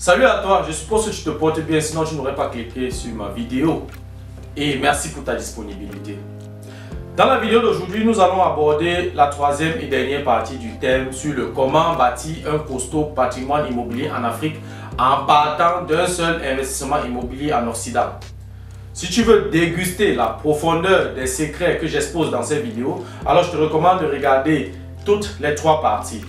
Salut à toi, je suppose que tu te portes bien, sinon tu n'aurais pas cliqué sur ma vidéo. Et merci pour ta disponibilité. Dans la vidéo d'aujourd'hui, nous allons aborder la troisième et dernière partie du thème sur le comment bâtir un costaud patrimoine immobilier en Afrique en partant d'un seul investissement immobilier en Occident. Si tu veux déguster la profondeur des secrets que j'expose dans cette vidéo, alors je te recommande de regarder toutes les trois parties.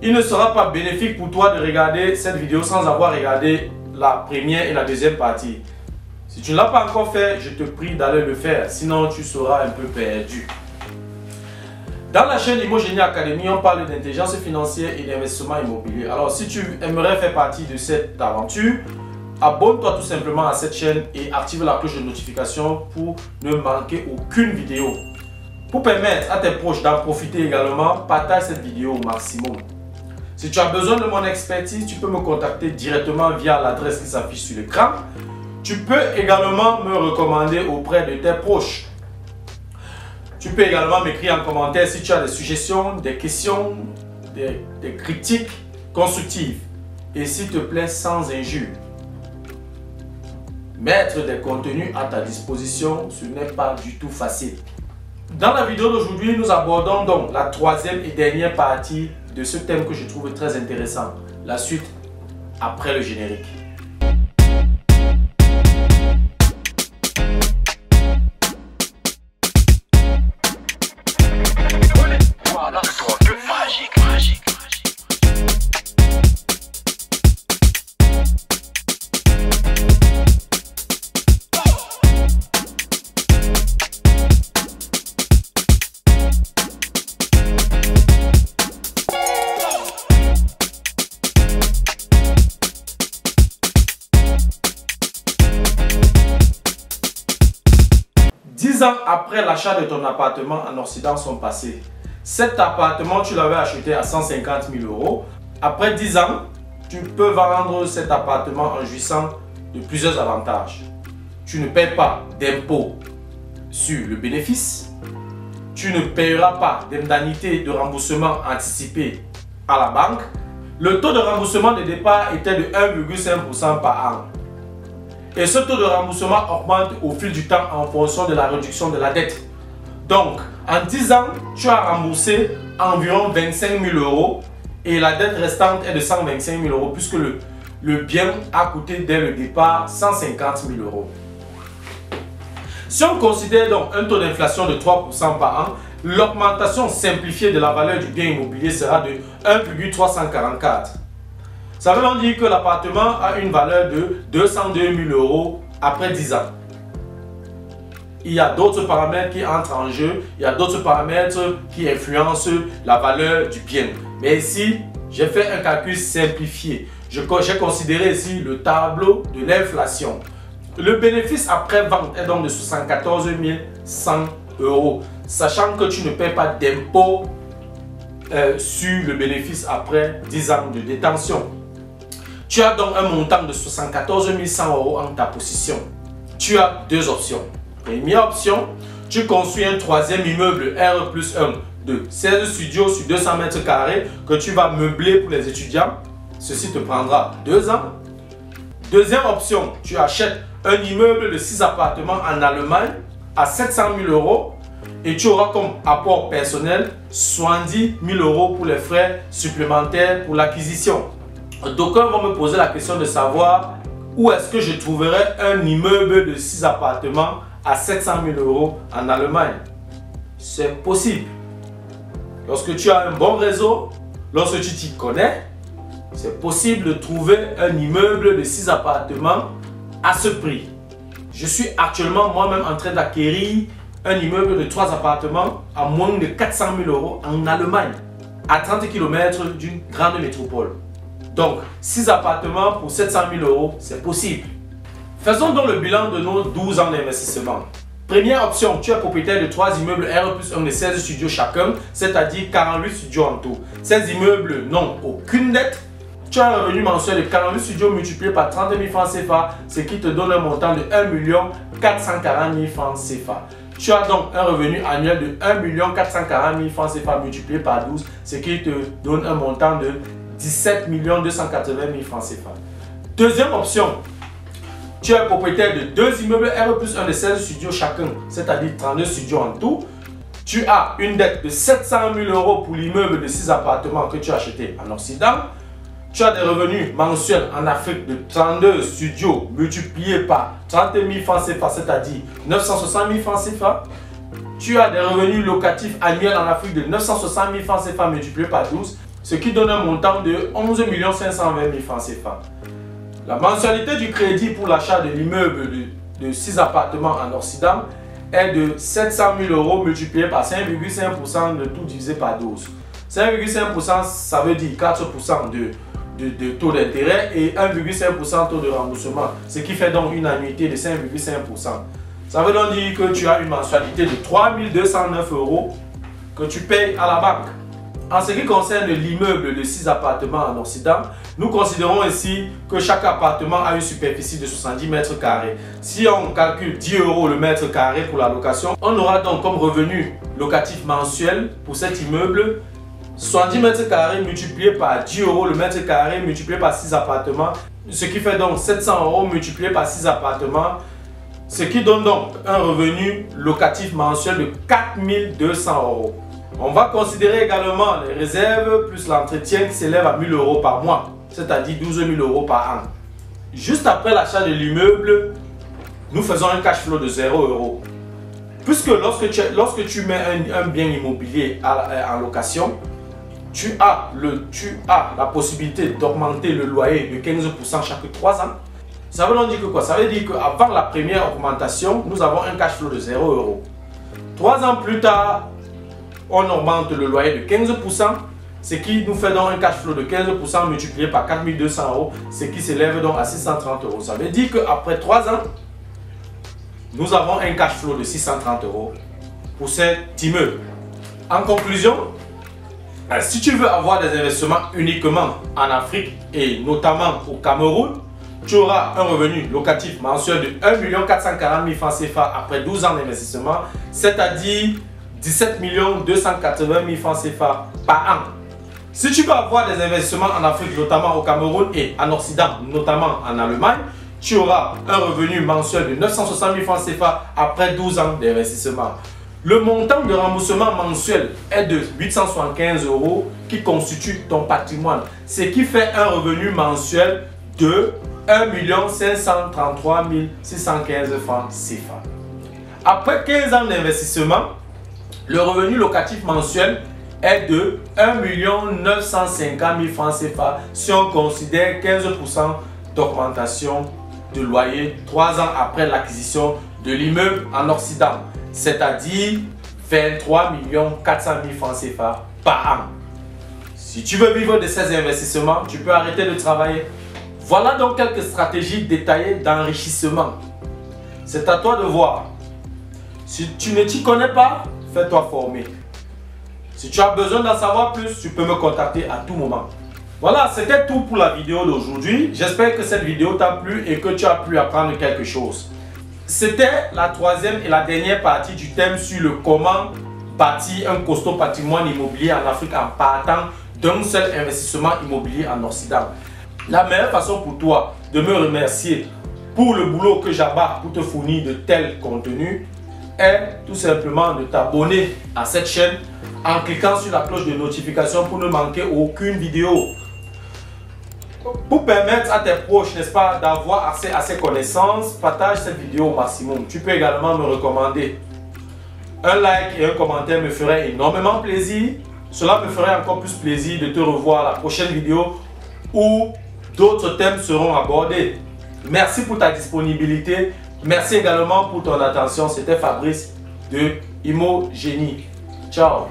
Il ne sera pas bénéfique pour toi de regarder cette vidéo sans avoir regardé la première et la deuxième partie. Si tu ne l'as pas encore fait, je te prie d'aller le faire, sinon tu seras un peu perdu. Dans la chaîne Immogénie Academy, on parle d'intelligence financière et d'investissement immobilier. Alors si tu aimerais faire partie de cette aventure, abonne-toi tout simplement à cette chaîne et active la cloche de notification pour ne manquer aucune vidéo. Pour permettre à tes proches d'en profiter également, partage cette vidéo au maximum. Si tu as besoin de mon expertise, tu peux me contacter directement via l'adresse qui s'affiche sur l'écran. Tu peux également me recommander auprès de tes proches. Tu peux également m'écrire en commentaire si tu as des suggestions, des questions, des critiques constructives. Et s'il te plaît, sans injure. Mettre des contenus à ta disposition, ce n'est pas du tout facile. Dans la vidéo d'aujourd'hui, nous abordons donc la troisième et dernière partie de ce thème que je trouve très intéressant. La suite après le générique. Magique. 10 ans après l'achat de ton appartement en Occident sont passés. Cet appartement, tu l'avais acheté à 150 000 euros. Après 10 ans, tu peux vendre cet appartement en jouissant de plusieurs avantages. Tu ne paies pas d'impôt sur le bénéfice. Tu ne paieras pas d'indemnité de remboursement anticipé à la banque. Le taux de remboursement de départ était de 1,5% par an. Et ce taux de remboursement augmente au fil du temps en fonction de la réduction de la dette. Donc, en 10 ans, tu as remboursé environ 25 000 euros et la dette restante est de 125 000 euros puisque le bien a coûté dès le départ 150 000 euros. Si on considère donc un taux d'inflation de 3% par an, l'augmentation simplifiée de la valeur du bien immobilier sera de 1,344. Ça veut donc dire que l'appartement a une valeur de 202 000 euros après 10 ans. Il y a d'autres paramètres qui entrent en jeu, il y a d'autres paramètres qui influencent la valeur du bien. Mais ici, j'ai fait un calcul simplifié. J'ai considéré ici le tableau de l'inflation. Le bénéfice après vente est donc de 74 100 euros, sachant que tu ne paies pas d'impôt sur le bénéfice après 10 ans de détention. Tu as donc un montant de 74 100 euros en ta possession. Tu as deux options. Première option, tu construis un troisième immeuble R+1 de 16 studios sur 200 mètres carrés que tu vas meubler pour les étudiants. Ceci te prendra 2 ans. Deuxième option, tu achètes un immeuble de 6 appartements en Allemagne à 700 000 euros et tu auras comme apport personnel 70 000 euros pour les frais supplémentaires pour l'acquisition. D'aucuns vont me poser la question de savoir où est-ce que je trouverai un immeuble de 6 appartements à 700 000 euros en Allemagne. C'est possible. Lorsque tu as un bon réseau, lorsque tu t'y connais, c'est possible de trouver un immeuble de 6 appartements à ce prix. Je suis actuellement moi-même en train d'acquérir un immeuble de 3 appartements à moins de 400 000 euros en Allemagne, à 30 km d'une grande métropole. Donc, 6 appartements pour 700 000 euros, c'est possible. Faisons donc le bilan de nos 12 ans d'investissement. Première option, tu es propriétaire de 3 immeubles R+1 de 16 studios chacun, c'est-à-dire 48 studios en tout. Ces immeubles n'ont aucune dette. Tu as un revenu mensuel de 48 studios multiplié par 30 000 francs CFA, ce qui te donne un montant de 1 440 000 francs CFA. Tu as donc un revenu annuel de 1 440 000 francs CFA multiplié par 12, ce qui te donne un montant de 17 280 000 francs CFA. Deuxième option, tu es propriétaire de 2 immeubles R+1 de 16 studios chacun, c'est-à-dire 32 studios en tout. Tu as une dette de 700 000 € pour l'immeuble de 6 appartements que tu as acheté en Occident. Tu as des revenus mensuels en Afrique de 32 studios multipliés par 30 000 francs CFA, c'est-à-dire 960 000 francs CFA. Tu as des revenus locatifs annuels en Afrique de 960 000 francs CFA multipliés par 12, ce qui donne un montant de 11 520 000 francs CFA. La mensualité du crédit pour l'achat de l'immeuble de 6 appartements en Occident est de 700 000 € multiplié par 5,5% de tout divisé par 12. 5,5% ça veut dire 4% de taux d'intérêt et 1,5% taux de remboursement, ce qui fait donc une annuité de 5,5%. Ça veut donc dire que tu as une mensualité de 3 209 € que tu payes à la banque. En ce qui concerne l'immeuble de 6 appartements en Occident, nous considérons ici que chaque appartement a une superficie de 70 mètres carrés. Si on calcule 10 € le mètre carré pour la location, on aura donc comme revenu locatif mensuel pour cet immeuble 70 mètres carrés multiplié par 10 € le mètre carré multiplié par 6 appartements, ce qui fait donc 700 € multiplié par 6 appartements, ce qui donne donc un revenu locatif mensuel de 4 200 €. On va considérer également les réserves plus l'entretien qui s'élève à 1 000 € par mois, c'est-à-dire 12 000 € par an. Juste après l'achat de l'immeuble, nous faisons un cash flow de 0 €. Puisque lorsque tu mets un bien immobilier en location, tu as la possibilité d'augmenter le loyer de 15% chaque 3 ans. Ça veut donc dire que quoi? Ça veut dire qu'avant la première augmentation, nous avons un cash flow de 0 €. 3 ans plus tard, on augmente le loyer de 15%, ce qui nous fait donc un cash flow de 15% multiplié par 4 200 €, ce qui s'élève donc à 630 €. Ça veut dire qu'après 3 ans, nous avons un cash flow de 630 € pour cet immeuble. En conclusion, si tu veux avoir des investissements uniquement en Afrique et notamment au Cameroun, tu auras un revenu locatif mensuel de 1 440 000 francs CFA après 12 ans d'investissement, c'est-à-dire 17 280 000 francs CFA par an. Si tu veux avoir des investissements en Afrique, notamment au Cameroun et en Occident, notamment en Allemagne, tu auras un revenu mensuel de 960 000 francs CFA après 12 ans d'investissement. Le montant de remboursement mensuel est de 875 € qui constitue ton patrimoine, ce qui fait un revenu mensuel de 1 533 615 francs CFA. Après 15 ans d'investissement, le revenu locatif mensuel est de 1 950 000 francs CFA si on considère 15% d'augmentation de loyer 3 ans après l'acquisition de l'immeuble en Occident, c'est-à-dire 23 400 000 francs CFA par an. Si tu veux vivre de ces investissements, tu peux arrêter de travailler. Voilà donc quelques stratégies détaillées d'enrichissement. C'est à toi de voir. Si tu ne t'y connais pas, fais-toi former. Si tu as besoin d'en savoir plus, tu peux me contacter à tout moment. Voilà, c'était tout pour la vidéo d'aujourd'hui. J'espère que cette vidéo t'a plu et que tu as pu apprendre quelque chose. C'était la troisième et la dernière partie du thème sur le comment bâtir un costaud patrimoine immobilier en Afrique en partant d'un seul investissement immobilier en Occident. La meilleure façon pour toi de me remercier pour le boulot que j'abat pour te fournir de tels contenus est tout simplement de t'abonner à cette chaîne en cliquant sur la cloche de notification pour ne manquer aucune vidéo. Pour permettre à tes proches, n'est-ce pas, d'avoir accès à ces connaissances, partage cette vidéo au maximum. Tu peux également me recommander. Un like et un commentaire me ferait énormément plaisir. Cela me ferait encore plus plaisir de te revoir à la prochaine vidéo où d'autres thèmes seront abordés. Merci pour ta disponibilité. Merci également pour ton attention. C'était Fabrice de Imo Génie. Ciao.